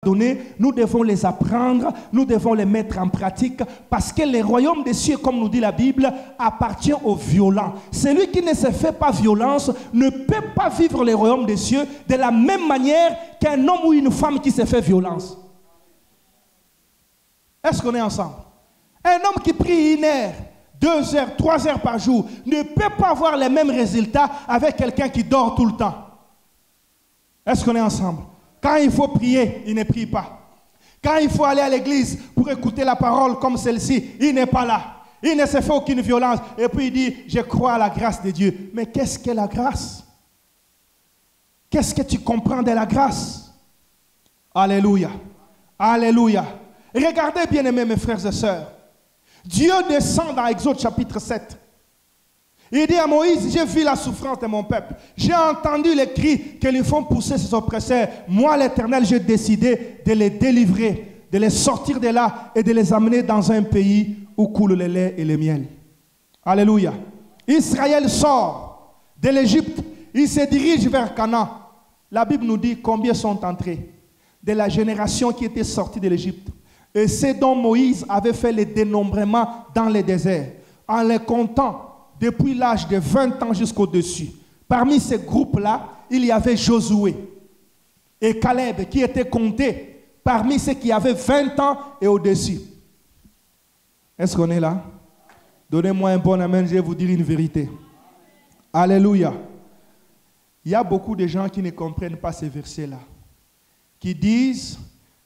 donner, nous devons les apprendre, nous devons les mettre en pratique, parce que le royaume des cieux, comme nous dit la Bible, appartient aux violents. Celui qui ne se fait pas violence ne peut pas vivre le royaume des cieux de la même manière qu'un homme ou une femme qui se fait violence. Est-ce qu'on est ensemble? Un homme qui prie 1 heure, 2 heures, 3 heures par jour ne peut pas avoir les mêmes résultats avec quelqu'un qui dort tout le temps. Est-ce qu'on est ensemble? Quand il faut prier, il ne prie pas. Quand il faut aller à l'église pour écouter la parole comme celle-ci, il n'est pas là. Il ne se fait aucune violence. Et puis il dit, je crois à la grâce de Dieu. Mais qu'est-ce que la grâce? Qu'est-ce que tu comprends de la grâce? Alléluia. Alléluia. Regardez bien aimés mes frères et sœurs. Dieu descend dans Exode chapitre 7. Il dit à Moïse, j'ai vu la souffrance de mon peuple. J'ai entendu les cris que lui font pousser ses oppresseurs. Moi, l'Éternel, j'ai décidé de les délivrer, de les sortir de là et de les amener dans un pays où coule le lait et le miel. Alléluia. Israël sort de l'Égypte. Il se dirige vers Canaan. La Bible nous dit combien sont entrés de la génération qui était sortie de l'Égypte. Et c'est dont Moïse avait fait le dénombrement dans le désert, en les comptant depuis l'âge de 20 ans jusqu'au-dessus. Parmi ces groupes-là, il y avait Josué et Caleb qui étaient comptés parmi ceux qui avaient 20 ans et au-dessus. Est-ce qu'on est là? Donnez-moi un bon amen, je vais vous dire une vérité. Alléluia. Il y a beaucoup de gens qui ne comprennent pas ces versets-là, qui disent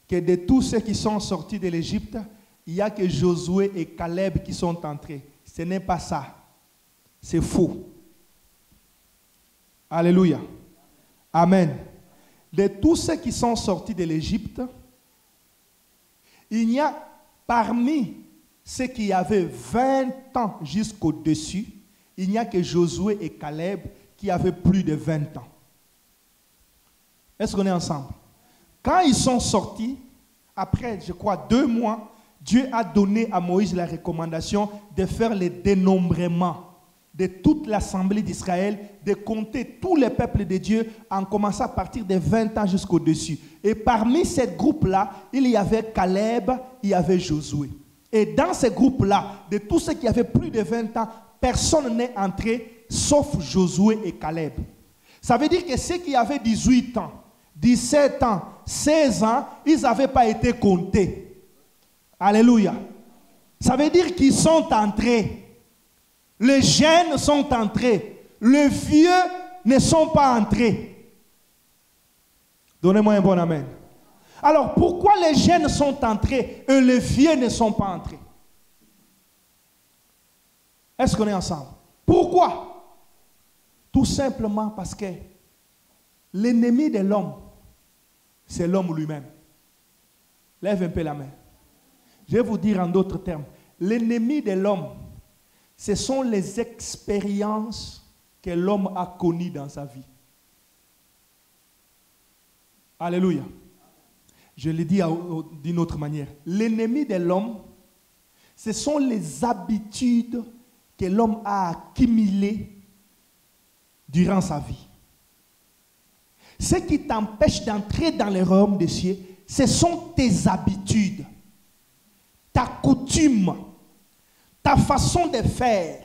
que de tous ceux qui sont sortis de l'Égypte, il n'y a que Josué et Caleb qui sont entrés. Ce n'est pas ça. C'est faux. Alléluia. Amen. De tous ceux qui sont sortis de l'Égypte, il y a parmi ceux qui avaient 20 ans jusqu'au-dessus, il n'y a que Josué et Caleb qui avaient plus de 20 ans. Est-ce qu'on est ensemble? Quand ils sont sortis, après, je crois, 2 mois, Dieu a donné à Moïse la recommandation de faire le dénombrement de toute l'assemblée d'Israël, de compter tous les peuples de Dieu en commençant à partir de 20 ans jusqu'au-dessus. Et parmi ces groupes-là, il y avait Caleb, il y avait Josué. Et dans ces groupes-là, de tous ceux qui avaient plus de 20 ans, personne n'est entré sauf Josué et Caleb. Ça veut dire que ceux qui avaient 18 ans, 17 ans, 16 ans, ils n'avaient pas été comptés. Alléluia. Ça veut dire qu'ils sont entrés. Les jeunes sont entrés. Les vieux ne sont pas entrés. Donnez-moi un bon amen. Alors, pourquoi les jeunes sont entrés et les vieux ne sont pas entrés? Est-ce qu'on est ensemble? Pourquoi? Tout simplement parce que l'ennemi de l'homme, c'est l'homme lui-même. Lève un peu la main. Je vais vous dire en d'autres termes. L'ennemi de l'homme, ce sont les expériences que l'homme a connues dans sa vie. Alléluia. Je le dis d'une autre manière. L'ennemi de l'homme, ce sont les habitudes que l'homme a accumulées durant sa vie. Ce qui t'empêche d'entrer dans le royaume des cieux, ce sont tes habitudes, ta coutume, ta façon de faire,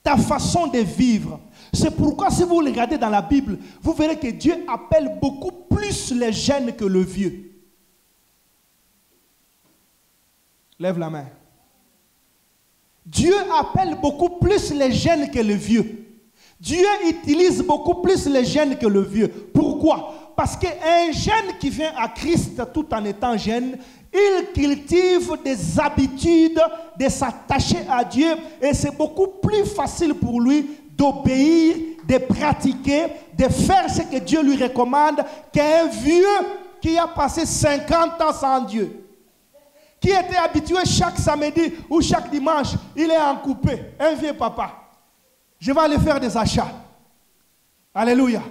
ta façon de vivre. C'est pourquoi si vous regardez dans la Bible, vous verrez que Dieu appelle beaucoup plus les jeunes que le vieux. Lève la main. Dieu appelle beaucoup plus les jeunes que le vieux. Dieu utilise beaucoup plus les jeunes que le vieux. Pourquoi? Parce qu'un jeune qui vient à Christ tout en étant jeune, il cultive des habitudes de s'attacher à Dieu et c'est beaucoup plus facile pour lui d'obéir, de pratiquer, de faire ce que Dieu lui recommande qu'un vieux qui a passé 50 ans sans Dieu, qui était habitué chaque samedi ou chaque dimanche, il est en coupé, un vieux papa. Je vais aller faire des achats. Alléluia.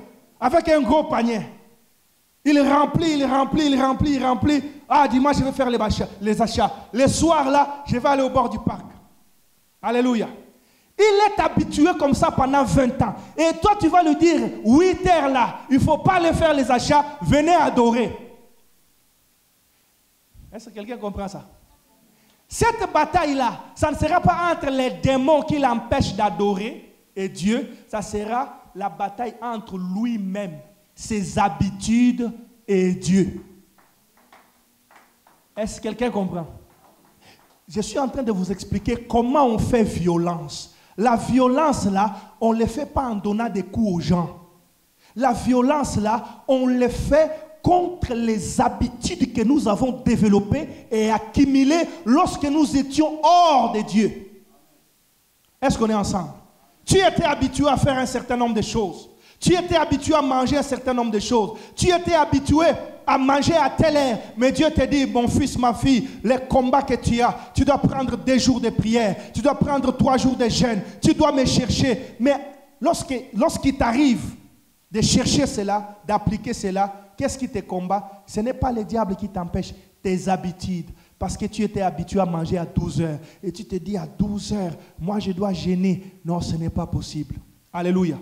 Avec un gros panier. Il remplit. Ah, dimanche, je vais faire les achats. Les soirs, là, je vais aller au bord du parc. Alléluia. Il est habitué comme ça pendant 20 ans. Et toi, tu vas lui dire, 8 heures là, il ne faut pas aller faire les achats, venez adorer. Est-ce que quelqu'un comprend ça? Cette bataille-là, ça ne sera pas entre les démons qui l'empêchent d'adorer et Dieu, ça sera la bataille entre lui-même, ses habitudes et Dieu. Est-ce que quelqu'un comprend? Je suis en train de vous expliquer comment on fait violence. La violence là, on ne le fait pas en donnant des coups aux gens. La violence là, on le fait contre les habitudes que nous avons développées et accumulées lorsque nous étions hors de Dieu. Est-ce qu'on est ensemble? Tu étais habitué à faire un certain nombre de choses. Tu étais habitué à manger un certain nombre de choses. Tu étais habitué à manger à telle heure. Mais Dieu te dit, mon fils, ma fille, les combats que tu as, tu dois prendre 2 jours de prière. Tu dois prendre 3 jours de jeûne. Tu dois me chercher. Mais lorsqu'il t'arrive de chercher cela, d'appliquer cela, qu'est-ce qui te combat? Ce n'est pas le diable qui t'empêche, tes habitudes. Parce que tu étais habitué à manger à 12 heures. Et tu te dis à 12 heures, moi je dois jeûner. Non, ce n'est pas possible. Alléluia.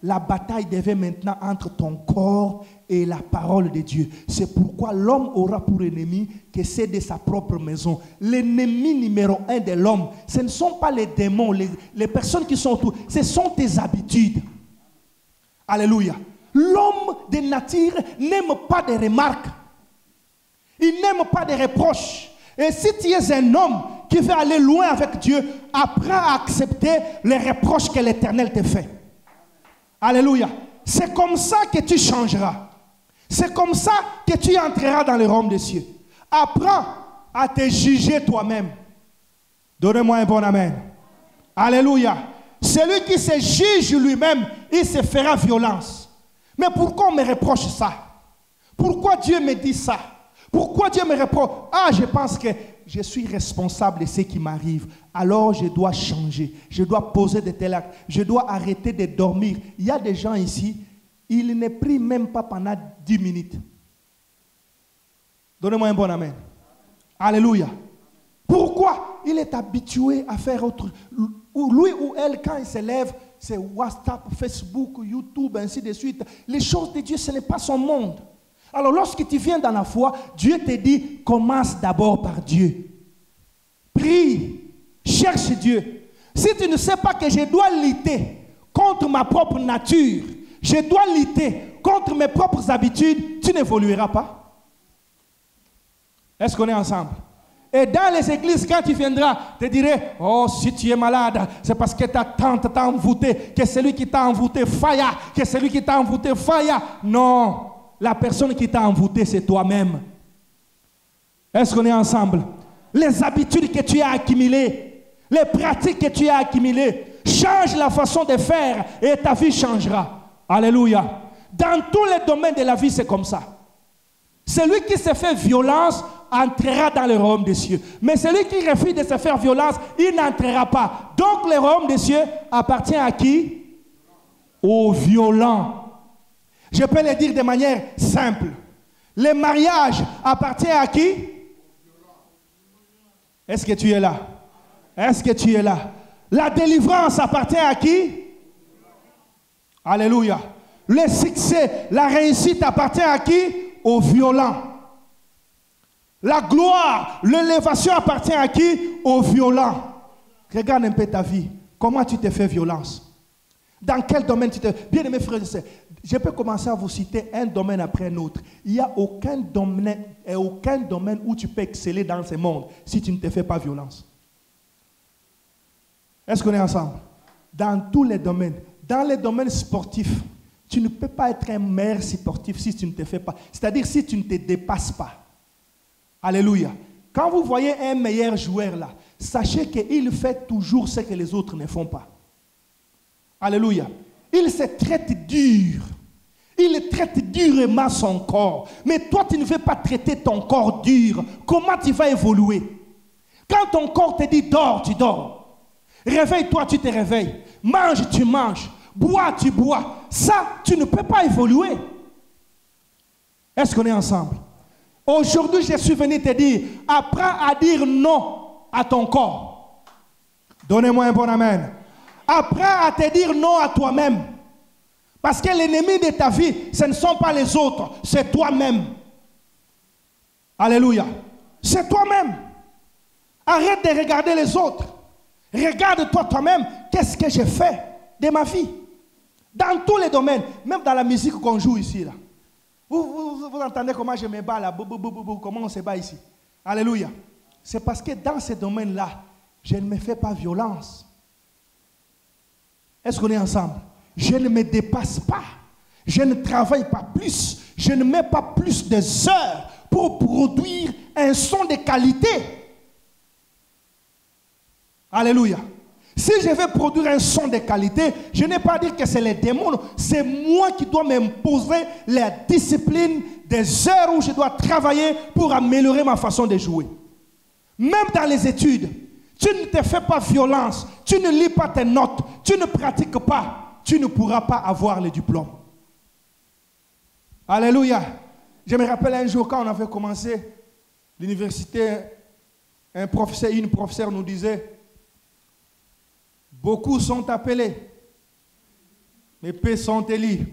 La bataille devait maintenant entre ton corps et la parole de Dieu. C'est pourquoi l'homme aura pour ennemi que c'est de sa propre maison. L'ennemi numéro 1 de l'homme, ce ne sont pas les démons, les personnes qui sont autour. Ce sont tes habitudes. Alléluia. L'homme de nature n'aime pas des remarques. Il n'aime pas des reproches. Et si tu es un homme qui veut aller loin avec Dieu, apprends à accepter les reproches que l'Éternel te fait. Alléluia. C'est comme ça que tu changeras. C'est comme ça que tu entreras dans le royaume des cieux. Apprends à te juger toi-même. Donnez-moi un bon amen. Alléluia. Celui qui se juge lui-même, il se fera violence. Mais pourquoi on me reproche ça? Pourquoi Dieu me dit ça? Pourquoi Dieu me reproche? Ah, je pense que je suis responsable de ce qui m'arrive. Alors je dois changer. Je dois poser de tels actes. Je dois arrêter de dormir. Il y a des gens ici, ils ne prient même pas pendant 10 minutes. Donnez-moi un bon amen. Alléluia. Pourquoi? Il est habitué à faire autre. Lui ou elle, quand il se lève, c'est WhatsApp, Facebook, YouTube, ainsi de suite. Les choses de Dieu, ce n'est pas son monde. Alors lorsque tu viens dans la foi, Dieu te dit, commence d'abord par Dieu. Prie, cherche Dieu. Si tu ne sais pas que je dois lutter contre ma propre nature, je dois lutter contre mes propres habitudes, tu n'évolueras pas. Est-ce qu'on est ensemble? Et dans les églises, quand tu viendras, te dirais, oh, si tu es malade, c'est parce que ta tante t'a envoûté, que celui qui t'a envoûté faille, que celui qui t'a envoûté faille. Non, la personne qui t'a envoûté, c'est toi-même. Est-ce qu'on est ensemble? Les habitudes que tu as accumulées, les pratiques que tu as accumulées, change la façon de faire et ta vie changera. Alléluia. Dans tous les domaines de la vie, c'est comme ça. Celui qui se fait violence entrera dans le royaume des cieux. Mais celui qui refuse de se faire violence, il n'entrera pas. Donc le royaume des cieux appartient à qui? Aux violents. Je peux le dire de manière simple. Le mariage appartient à qui? Est-ce que tu es là? Est-ce que tu es là? La délivrance appartient à qui? Alléluia. Le succès, la réussite appartient à qui? Aux violents. La gloire, l'élévation appartient à qui? Aux violents. Regarde un peu ta vie. Comment tu te fais violence? Dans quel domaine tu te... Bien aimés frères et sœurs, je peux commencer à vous citer un domaine après un autre. Il n'y a aucun domaine où tu peux exceller dans ce monde si tu ne te fais pas violence. Est-ce qu'on est ensemble? Dans tous les domaines. Dans les domaines sportifs, tu ne peux pas être un meilleur sportif si tu ne te fais pas. C'est-à-dire si tu ne te dépasses pas. Alléluia. Quand vous voyez un meilleur joueur là, sachez qu'il fait toujours ce que les autres ne font pas. Alléluia. Il se traite dur. Il traite durement son corps. Mais toi, tu ne veux pas traiter ton corps dur. Comment tu vas évoluer? Quand ton corps te dit dors, tu dors. Réveille-toi, tu te réveilles. Mange, tu manges. Bois, tu bois. Ça, tu ne peux pas évoluer. Est-ce qu'on est ensemble? Aujourd'hui, je suis venu te dire, apprends à dire non à ton corps. Donnez-moi un bon amen. Apprends à te dire non à toi-même. Parce que l'ennemi de ta vie, ce ne sont pas les autres, c'est toi-même. Alléluia. c'est toi-même. Arrête de regarder les autres. Regarde-toi toi-même. Qu'est-ce que j'ai fait de ma vie? Dans tous les domaines, même dans la musique qu'on joue ici. Là. Vous entendez comment je me bats là, comment on se bat ici. Alléluia. C'est parce que dans ces domaines-là, je ne me fais pas violence. Est-ce qu'on est ensemble? Je ne me dépasse pas. Je ne travaille pas plus. Je ne mets pas plus de heures pour produire un son de qualité. Alléluia. Si je veux produire un son de qualité, je n'ai pas à dire que c'est les démons. C'est moi qui dois m'imposer la discipline des heures où je dois travailler pour améliorer ma façon de jouer. Même dans les études, tu ne te fais pas violence, tu ne lis pas tes notes, tu ne pratiques pas, tu ne pourras pas avoir le diplôme. Alléluia. Je me rappelle un jour quand on avait commencé l'université, une professeure nous disait, beaucoup sont appelés, mais peu sont élus.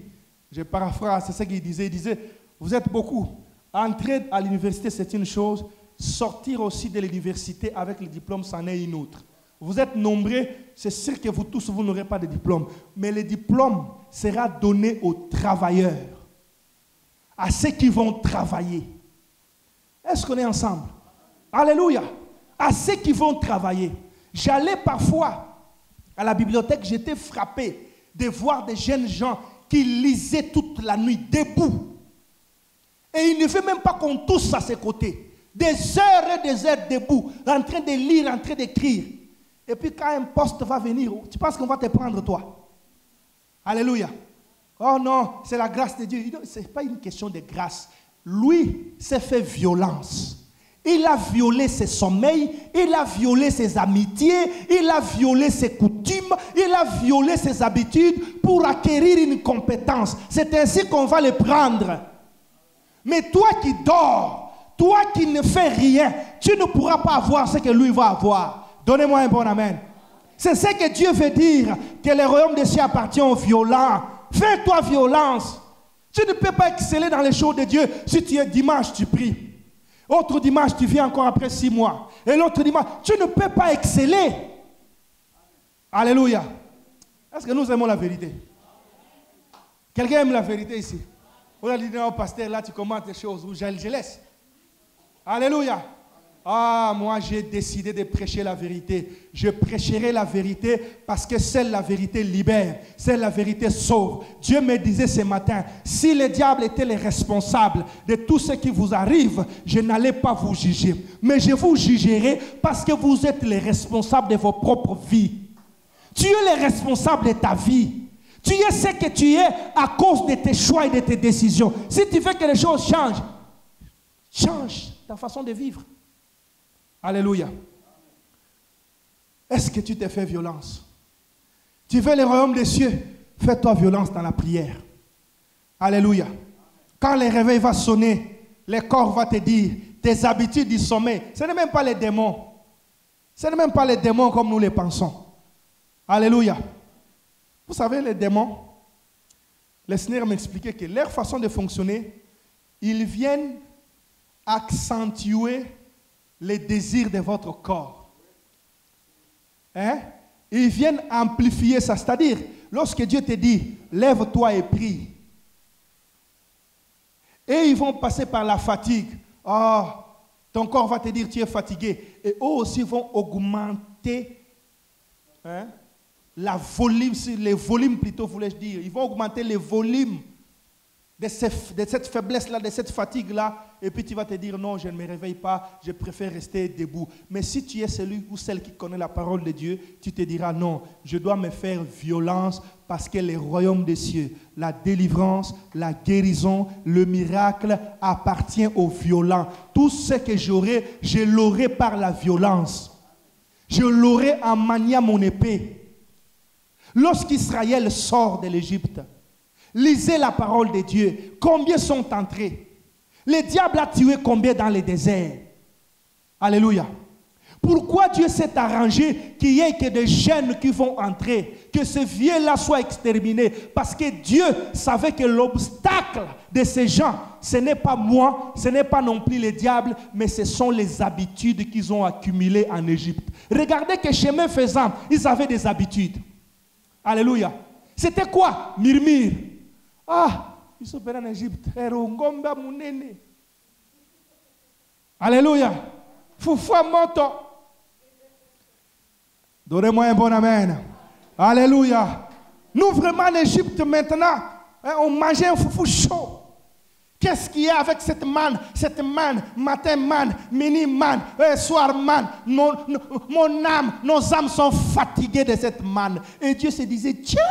Je paraphrase, c'est ce qu'il disait. Il disait, vous êtes beaucoup. Entrer à l'université, c'est une chose. Sortir aussi de l'université avec le diplôme, c'en est une autre. Vous êtes nombreux, c'est sûr que vous tous, vous n'aurez pas de diplôme. Mais le diplôme sera donné aux travailleurs, à ceux qui vont travailler. Est-ce qu'on est ensemble? Alléluia. À ceux qui vont travailler. J'allais parfois à la bibliothèque, j'étais frappé de voir des jeunes gens qui lisaient toute la nuit debout. Et il ne veut même pas qu'on touche à ses côtés. Des heures et des heures debout, en train de lire, en train d'écrire. Et puis quand un poste va venir, tu penses qu'on va te prendre toi? Alléluia. Oh non, c'est la grâce de Dieu. Ce n'est pas une question de grâce. Lui s'est fait violence. Il a violé ses sommeils, il a violé ses amitiés, il a violé ses coutumes, il a violé ses habitudes pour acquérir une compétence. C'est ainsi qu'on va le prendre. Mais toi qui dors, toi qui ne fais rien, tu ne pourras pas avoir ce que lui va avoir. Donnez-moi un bon amen. C'est ce que Dieu veut dire, que le royaume des cieux appartient aux violents. Fais-toi violence. Tu ne peux pas exceller dans les choses de Dieu si tu es dimanche, tu pries. Autre dimanche, tu viens encore après 6 mois. Et l'autre dimanche, tu ne peux pas exceller. Alléluia. Est-ce que nous aimons la vérité? Quelqu'un aime la vérité ici? On a dit, non, pasteur, là, tu commentes des choses où je laisse. Alléluia. Ah, moi, j'ai décidé de prêcher la vérité. Je prêcherai la vérité parce que seule la vérité libère. Seule la vérité sauve. Dieu me disait ce matin, si le diable était le responsable de tout ce qui vous arrive, je n'allais pas vous juger. Mais je vous jugerai parce que vous êtes les responsables de vos propres vies. Tu es le responsable de ta vie. Tu es ce que tu es à cause de tes choix et de tes décisions. Si tu veux que les choses changent, change ta façon de vivre. Alléluia. Est-ce que tu t'es fait violence? Tu veux le royaume des cieux? Fais-toi violence dans la prière. Alléluia. Quand le réveil va sonner, le corps va te dire tes habitudes du sommeil. Ce n'est même pas les démons. Ce n'est même pas les démons comme nous les pensons. Alléluia. Vous savez, les démons, le Seigneur m'expliquait que leur façon de fonctionner, ils viennent accentuer les désirs de votre corps. Hein? Ils viennent amplifier ça. C'est-à-dire, lorsque Dieu te dit, lève-toi et prie. Et ils vont passer par la fatigue. Oh, ton corps va te dire, tu es fatigué. Et eux aussi vont augmenter les volumes plutôt, voulais-je dire. Ils vont augmenter les volumes de cette faiblesse-là, de cette fatigue-là, et puis tu vas te dire, non, je ne me réveille pas, je préfère rester debout. Mais si tu es celui ou celle qui connaît la parole de Dieu, tu te diras, non, je dois me faire violence parce que le royaume des cieux, la délivrance, la guérison, le miracle appartient aux violents. Tout ce que j'aurai, je l'aurai par la violence. Je l'aurai en maniant mon épée. Lorsqu'Israël sort de l'Égypte, lisez la parole de Dieu. Combien sont entrés? Le diable a tué combien dans le désert? Alléluia. Pourquoi Dieu s'est arrangé qu'il n'y ait que des jeunes qui vont entrer? que ce vieux-là soit exterminé. Parce que Dieu savait que l'obstacle de ces gens, ce n'est pas moi, ce n'est pas non plus le diable, mais ce sont les habitudes qu'ils ont accumulées en Égypte. Regardez que chemin faisant, ils avaient des habitudes. Alléluia. C'était quoi? Murmure. Ah, ils sont en Égypte. Alléluia. Foufoua moto. Donnez-moi un bon amen. Alléluia. Nous vraiment en Égypte maintenant, on mangeait un foufou chaud. Qu'est-ce qu'il y a avec cette manne? Cette manne, matin manne, midi manne, soir manne. Mon âme, nos âmes sont fatiguées de cette manne. Et Dieu se disait, tiens,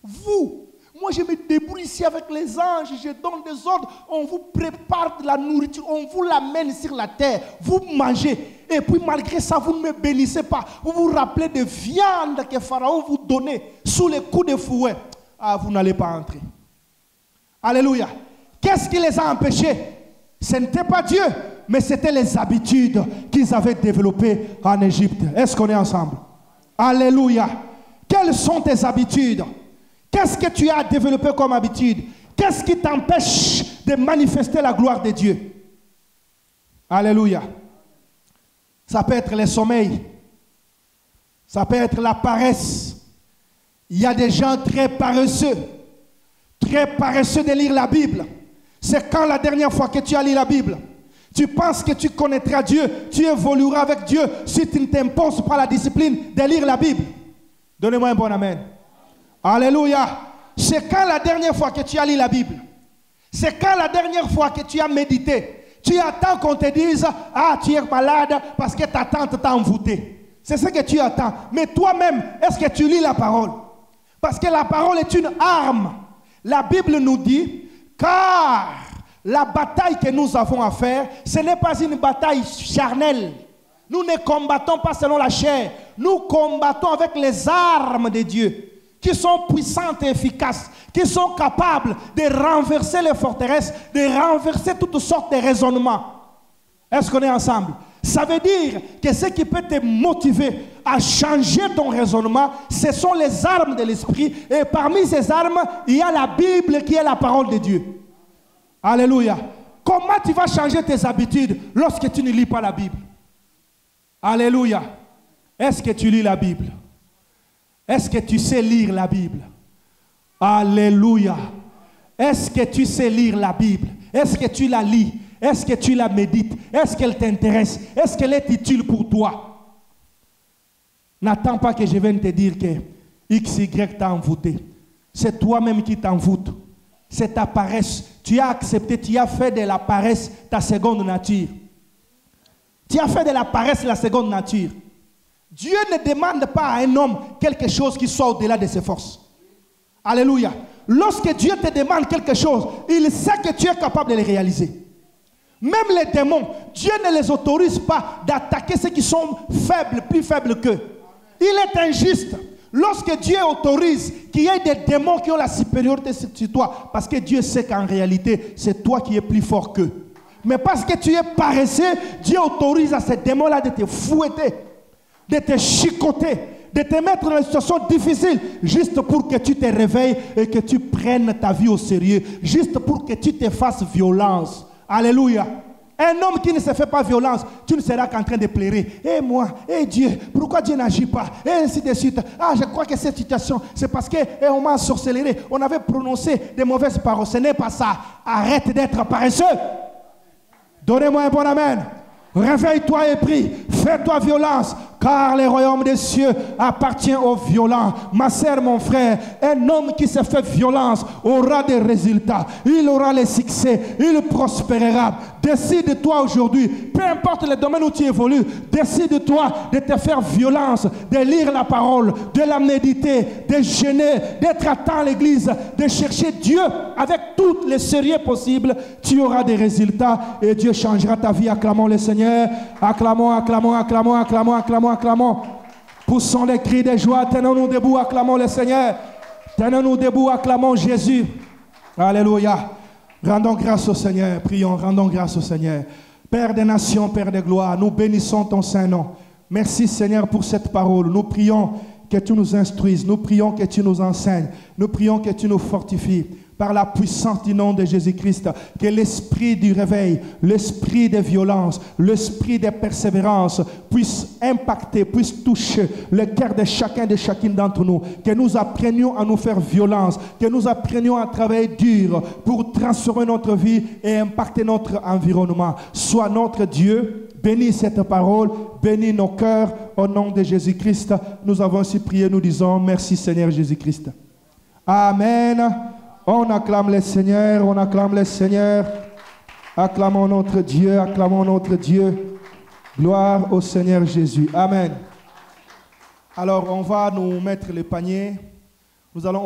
vous, moi je me débrouille ici avec les anges, je donne des ordres, on vous prépare de la nourriture, on vous l'amène sur la terre, vous mangez. Et puis malgré ça, vous ne me bénissez pas. Vous vous rappelez de viande que Pharaon vous donnait sous les coups de fouet. Ah, vous n'allez pas entrer. Alléluia. Qu'est-ce qui les a empêchés? Ce n'était pas Dieu, mais c'était les habitudes qu'ils avaient développées en Égypte. Est-ce qu'on est ensemble? Alléluia. Quelles sont tes habitudes? Qu'est-ce que tu as développé comme habitude? Qu'est-ce qui t'empêche de manifester la gloire de Dieu? Alléluia. Ça peut être le sommeil. Ça peut être la paresse. Il y a des gens très paresseux de lire la Bible. C'est quand la dernière fois que tu as lu la Bible? Tu penses que tu connaîtras Dieu, tu évolueras avec Dieu si tu ne t'imposes pas la discipline de lire la Bible. Donnez-moi un bon amen. Alléluia. C'est quand la dernière fois que tu as lu la Bible? C'est quand la dernière fois que tu as médité? Tu attends qu'on te dise, ah, tu es malade parce que ta tante t'a envoûté. C'est ce que tu attends. Mais toi-même, est-ce que tu lis la parole? Parce que la parole est une arme. La Bible nous dit, car la bataille que nous avons à faire, ce n'est pas une bataille charnelle. Nous ne combattons pas selon la chair. Nous combattons avec les armes de Dieu, qui sont puissantes et efficaces, qui sont capables de renverser les forteresses, de renverser toutes sortes de raisonnements. Est-ce qu'on est ensemble? Ça veut dire que ce qui peut te motiver à changer ton raisonnement, ce sont les armes de l'esprit. Et parmi ces armes, il y a la Bible qui est la parole de Dieu. Alléluia. Comment tu vas changer tes habitudes lorsque tu ne lis pas la Bible? Alléluia. Est-ce que tu lis la Bible? Est-ce que tu sais lire la Bible? Alléluia. Est-ce que tu sais lire la Bible? Est-ce que tu la lis? Est-ce que tu la médites? Est-ce qu'elle t'intéresse? Est-ce qu'elle est utile pour toi? N'attends pas que je vienne te dire que XY t'a envoûté. C'est toi-même qui t'envoûte. C'est ta paresse. Tu as accepté, tu as fait de la paresse ta seconde nature. Tu as fait de la paresse la seconde nature. Dieu ne demande pas à un homme quelque chose qui soit au-delà de ses forces. Alléluia. Lorsque Dieu te demande quelque chose, il sait que tu es capable de le réaliser. Même les démons, Dieu ne les autorise pas d'attaquer ceux qui sont faibles, plus faibles qu'eux. Il est injuste lorsque Dieu autorise qu'il y ait des démons qui ont la supériorité sur toi, parce que Dieu sait qu'en réalité, c'est toi qui es plus fort qu'eux. Mais parce que tu es paresseux, Dieu autorise à ces démons-là de te fouetter, de te chicoter, de te mettre dans une situation difficile, juste pour que tu te réveilles et que tu prennes ta vie au sérieux, juste pour que tu te fasses violence. Alléluia. Un homme qui ne se fait pas violence, tu ne seras qu'en train de pleurer. Et moi, et Dieu, pourquoi Dieu n'agit pas? Et ainsi de suite. Ah, je crois que cette situation, c'est parce qu'on m'a ensorcelé. On avait prononcé des mauvaises paroles. Ce n'est pas ça. Arrête d'être paresseux. Donnez-moi un bon amen. Réveille-toi et prie. Fais-toi violence. Car le royaume des cieux appartient aux violents. Ma sœur, mon frère, un homme qui se fait violence aura des résultats. Il aura les succès. Il prospérera. Décide-toi aujourd'hui, peu importe le domaine où tu évolues, décide-toi de te faire violence, de lire la parole, de la méditer, de jeûner, d'être à temps à l'église, de chercher Dieu avec tout le sérieux possible. Tu auras des résultats et Dieu changera ta vie. Acclamons le Seigneur. Acclamons, acclamons, acclamons, acclamons, acclamons, acclamons. Poussons les cris de joie. Tenons-nous debout, acclamons le Seigneur. Tenons-nous debout, acclamons Jésus. Alléluia. Rendons grâce au Seigneur, prions, rendons grâce au Seigneur. Père des nations, Père de gloire, nous bénissons ton Saint-Nom. Merci Seigneur pour cette parole. Nous prions que tu nous instruises. Nous prions que tu nous enseignes. Nous prions que tu nous fortifies. Par la puissance du nom de Jésus-Christ, que l'esprit du réveil, l'esprit de violence, l'esprit de persévérance puisse impacter, puisse toucher le cœur de chacun, de chacune d'entre nous. Que nous apprenions à nous faire violence, que nous apprenions à travailler dur pour transformer notre vie et impacter notre environnement. Sois notre Dieu, bénis cette parole, bénis nos cœurs. Au nom de Jésus-Christ, nous avons ainsi prié, nous disons merci Seigneur Jésus-Christ. Amen. On acclame le Seigneur, on acclame le Seigneur. Acclamons notre Dieu, acclamons notre Dieu. Gloire au Seigneur Jésus. Amen. Alors, on va nous mettre les paniers. Nous allons